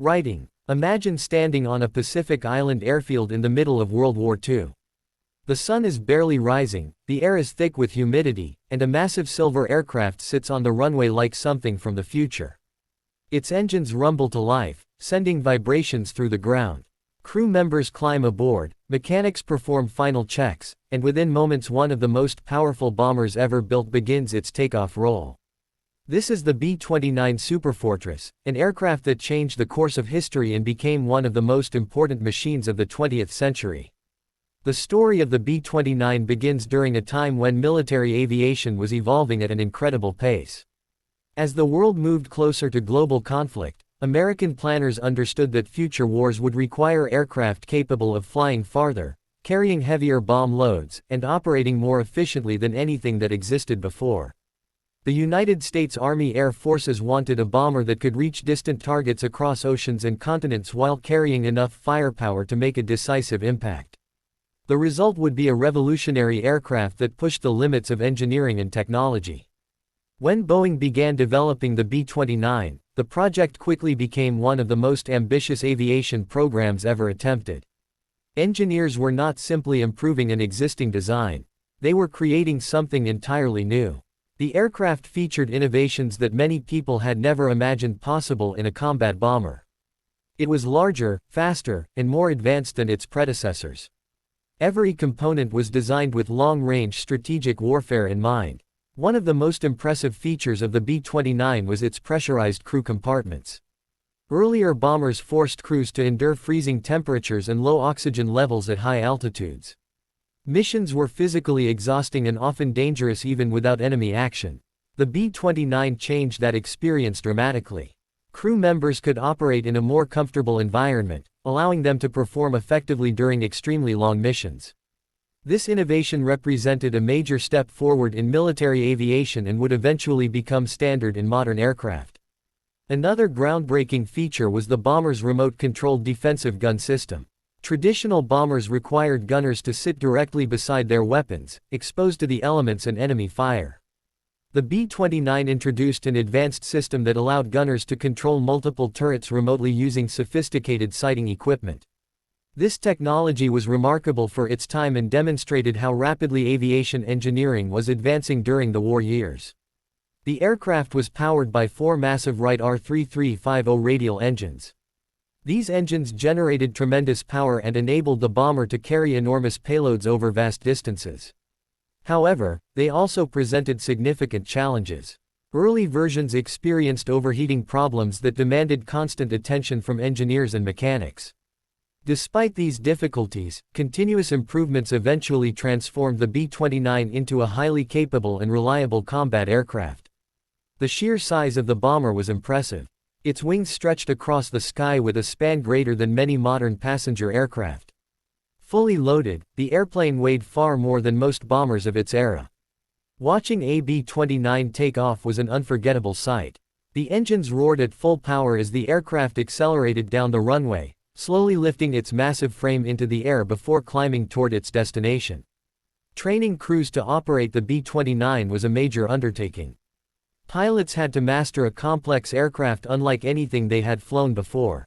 Writing. Imagine standing on a Pacific Island airfield in the middle of World War II. The sun is barely rising, the air is thick with humidity, and a massive silver aircraft sits on the runway like something from the future. Its engines rumble to life, sending vibrations through the ground. Crew members climb aboard, mechanics perform final checks, and within moments one of the most powerful bombers ever built begins its takeoff roll. This is the B-29 Superfortress, an aircraft that changed the course of history and became one of the most important machines of the 20th century. The story of the B-29 begins during a time when military aviation was evolving at an incredible pace. As the world moved closer to global conflict, American planners understood that future wars would require aircraft capable of flying farther, carrying heavier bomb loads, and operating more efficiently than anything that existed before. The United States Army Air Forces wanted a bomber that could reach distant targets across oceans and continents while carrying enough firepower to make a decisive impact. The result would be a revolutionary aircraft that pushed the limits of engineering and technology. When Boeing began developing the B-29, the project quickly became one of the most ambitious aviation programs ever attempted. Engineers were not simply improving an existing design, they were creating something entirely new. The aircraft featured innovations that many people had never imagined possible in a combat bomber. It was larger, faster, and more advanced than its predecessors. Every component was designed with long-range strategic warfare in mind. One of the most impressive features of the B-29 was its pressurized crew compartments. Earlier bombers forced crews to endure freezing temperatures and low oxygen levels at high altitudes. Missions were physically exhausting and often dangerous even without enemy action. The B-29 changed that experience dramatically. Crew members could operate in a more comfortable environment, allowing them to perform effectively during extremely long missions. This innovation represented a major step forward in military aviation and would eventually become standard in modern aircraft. Another groundbreaking feature was the bomber's remote-controlled defensive gun system. Traditional bombers required gunners to sit directly beside their weapons, exposed to the elements and enemy fire. The B-29 introduced an advanced system that allowed gunners to control multiple turrets remotely using sophisticated sighting equipment. This technology was remarkable for its time and demonstrated how rapidly aviation engineering was advancing during the war years. The aircraft was powered by 4 massive Wright R3350 radial engines. These engines generated tremendous power and enabled the bomber to carry enormous payloads over vast distances. However, they also presented significant challenges. Early versions experienced overheating problems that demanded constant attention from engineers and mechanics. Despite these difficulties, continuous improvements eventually transformed the B-29 into a highly capable and reliable combat aircraft. The sheer size of the bomber was impressive. Its wings stretched across the sky with a span greater than many modern passenger aircraft. Fully loaded, the airplane weighed far more than most bombers of its era. Watching a B-29 take off was an unforgettable sight. The engines roared at full power as the aircraft accelerated down the runway, slowly lifting its massive frame into the air before climbing toward its destination. Training crews to operate the B-29 was a major undertaking. Pilots had to master a complex aircraft unlike anything they had flown before.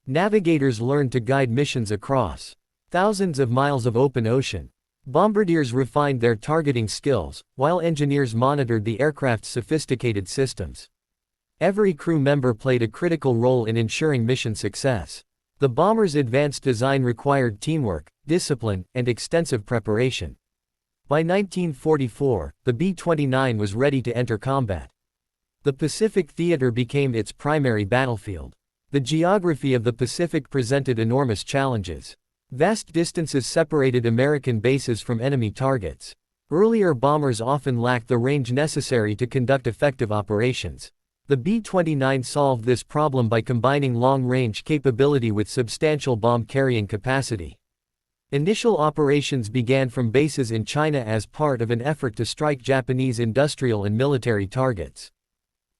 Navigators learned to guide missions across thousands of miles of open ocean. Bombardiers refined their targeting skills, while engineers monitored the aircraft's sophisticated systems. Every crew member played a critical role in ensuring mission success. The bomber's advanced design required teamwork, discipline, and extensive preparation. By 1944, the B-29 was ready to enter combat. The Pacific Theater became its primary battlefield. The geography of the Pacific presented enormous challenges. Vast distances separated American bases from enemy targets. Earlier bombers often lacked the range necessary to conduct effective operations. The B-29 solved this problem by combining long-range capability with substantial bomb-carrying capacity. Initial operations began from bases in China as part of an effort to strike Japanese industrial and military targets.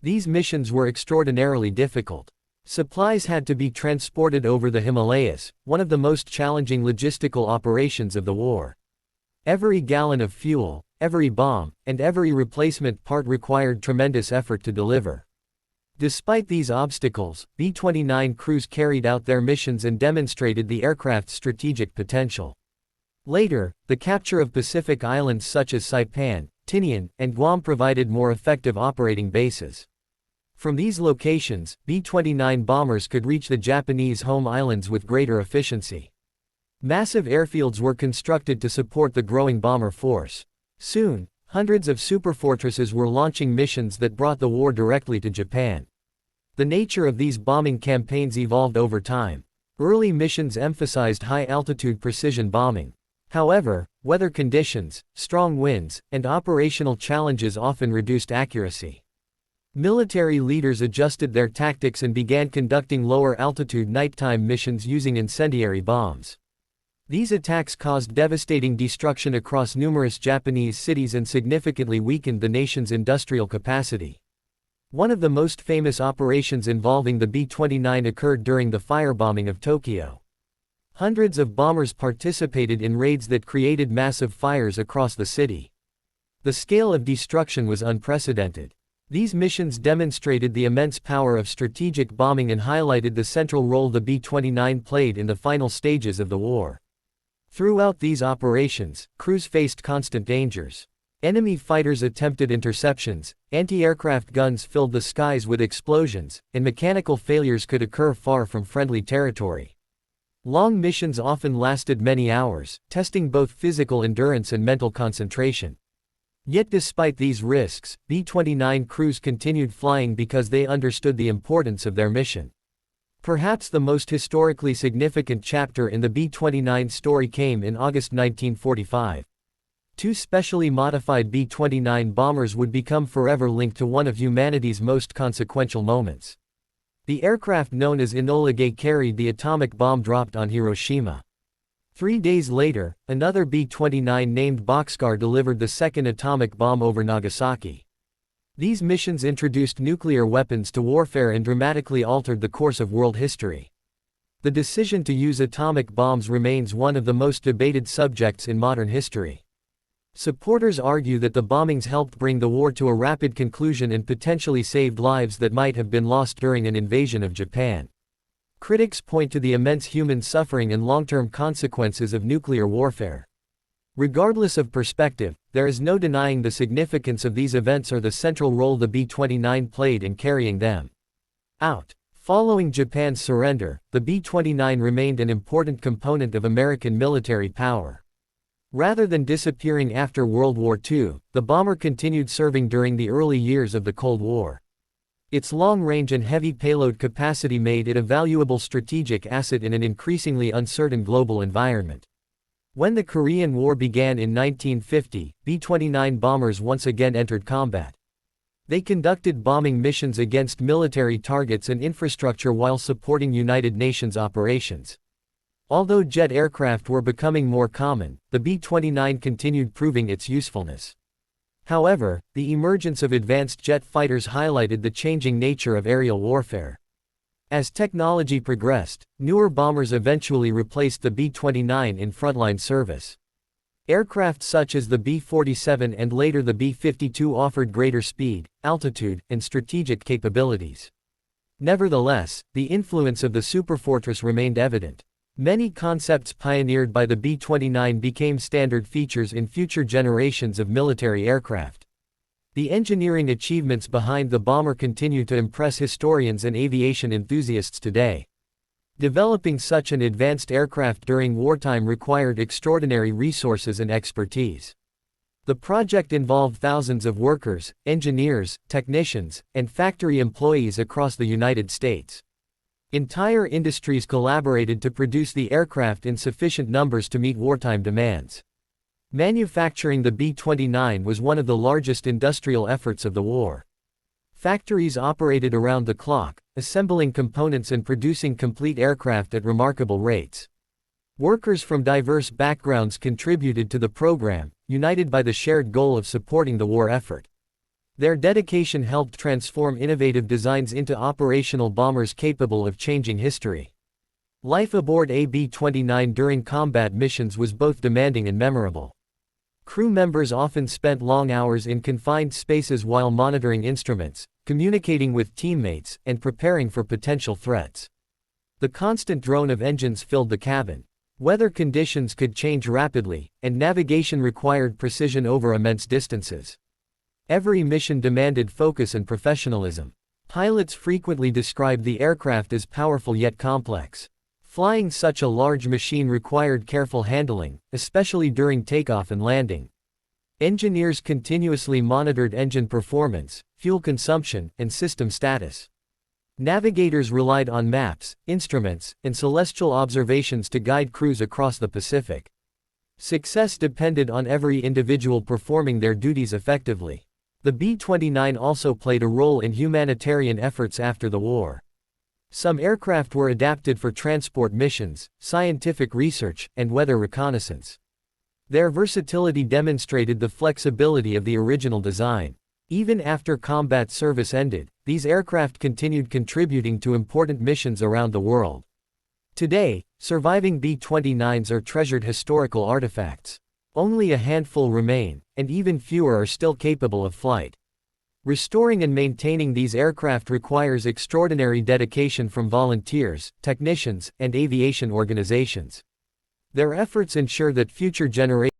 These missions were extraordinarily difficult. Supplies had to be transported over the Himalayas, one of the most challenging logistical operations of the war. Every gallon of fuel, every bomb, and every replacement part required tremendous effort to deliver. Despite these obstacles, B-29 crews carried out their missions and demonstrated the aircraft's strategic potential. Later, the capture of Pacific islands such as Saipan, Tinian, and Guam provided more effective operating bases. From these locations, B-29 bombers could reach the Japanese home islands with greater efficiency. Massive airfields were constructed to support the growing bomber force. Soon, hundreds of superfortresses were launching missions that brought the war directly to Japan. The nature of these bombing campaigns evolved over time. Early missions emphasized high-altitude precision bombing. However, weather conditions, strong winds, and operational challenges often reduced accuracy. Military leaders adjusted their tactics and began conducting lower-altitude nighttime missions using incendiary bombs. These attacks caused devastating destruction across numerous Japanese cities and significantly weakened the nation's industrial capacity. One of the most famous operations involving the B-29 occurred during the firebombing of Tokyo. Hundreds of bombers participated in raids that created massive fires across the city. The scale of destruction was unprecedented. These missions demonstrated the immense power of strategic bombing and highlighted the central role the B-29 played in the final stages of the war. Throughout these operations, crews faced constant dangers. Enemy fighters attempted interceptions, anti-aircraft guns filled the skies with explosions, and mechanical failures could occur far from friendly territory. Long missions often lasted many hours, testing both physical endurance and mental concentration. Yet despite these risks, B-29 crews continued flying because they understood the importance of their mission. Perhaps the most historically significant chapter in the B-29 story came in August 1945. Two specially modified B-29 bombers would become forever linked to one of humanity's most consequential moments. The aircraft known as Enola Gay carried the atomic bomb dropped on Hiroshima. 3 days later, another B-29 named Boxcar delivered the second atomic bomb over Nagasaki. These missions introduced nuclear weapons to warfare and dramatically altered the course of world history. The decision to use atomic bombs remains one of the most debated subjects in modern history. Supporters argue that the bombings helped bring the war to a rapid conclusion and potentially saved lives that might have been lost during an invasion of Japan. Critics point to the immense human suffering and long-term consequences of nuclear warfare. Regardless of perspective, there is no denying the significance of these events or the central role the B-29 played in carrying them out. Following Japan's surrender, the B-29 remained an important component of American military power. Rather than disappearing after World War II, the bomber continued serving during the early years of the Cold War. Its long-range and heavy payload capacity made it a valuable strategic asset in an increasingly uncertain global environment. When the Korean War began in 1950, B-29 bombers once again entered combat. They conducted bombing missions against military targets and infrastructure while supporting United Nations operations. Although jet aircraft were becoming more common, the B-29 continued proving its usefulness. However, the emergence of advanced jet fighters highlighted the changing nature of aerial warfare. As technology progressed, newer bombers eventually replaced the B-29 in frontline service. Aircraft such as the B-47 and later the B-52 offered greater speed, altitude, and strategic capabilities. Nevertheless, the influence of the Superfortress remained evident. Many concepts pioneered by the B-29 became standard features in future generations of military aircraft. The engineering achievements behind the bomber continue to impress historians and aviation enthusiasts today. Developing such an advanced aircraft during wartime required extraordinary resources and expertise. The project involved thousands of workers, engineers, technicians, and factory employees across the United States. Entire industries collaborated to produce the aircraft in sufficient numbers to meet wartime demands. Manufacturing the B-29 was one of the largest industrial efforts of the war. Factories operated around the clock, assembling components and producing complete aircraft at remarkable rates. Workers from diverse backgrounds contributed to the program, united by the shared goal of supporting the war effort. Their dedication helped transform innovative designs into operational bombers capable of changing history. Life aboard a B-29 during combat missions was both demanding and memorable. Crew members often spent long hours in confined spaces while monitoring instruments, communicating with teammates, and preparing for potential threats. The constant drone of engines filled the cabin. Weather conditions could change rapidly, and navigation required precision over immense distances. Every mission demanded focus and professionalism. Pilots frequently described the aircraft as powerful yet complex. Flying such a large machine required careful handling, especially during takeoff and landing. Engineers continuously monitored engine performance, fuel consumption, and system status. Navigators relied on maps, instruments, and celestial observations to guide crews across the Pacific. Success depended on every individual performing their duties effectively. The B-29 also played a role in humanitarian efforts after the war. Some aircraft were adapted for transport missions, scientific research, and weather reconnaissance. Their versatility demonstrated the flexibility of the original design. Even after combat service ended, these aircraft continued contributing to important missions around the world. Today, surviving B-29s are treasured historical artifacts. Only a handful remain, and even fewer are still capable of flight. Restoring and maintaining these aircraft requires extraordinary dedication from volunteers, technicians, and aviation organizations. Their efforts ensure that future generations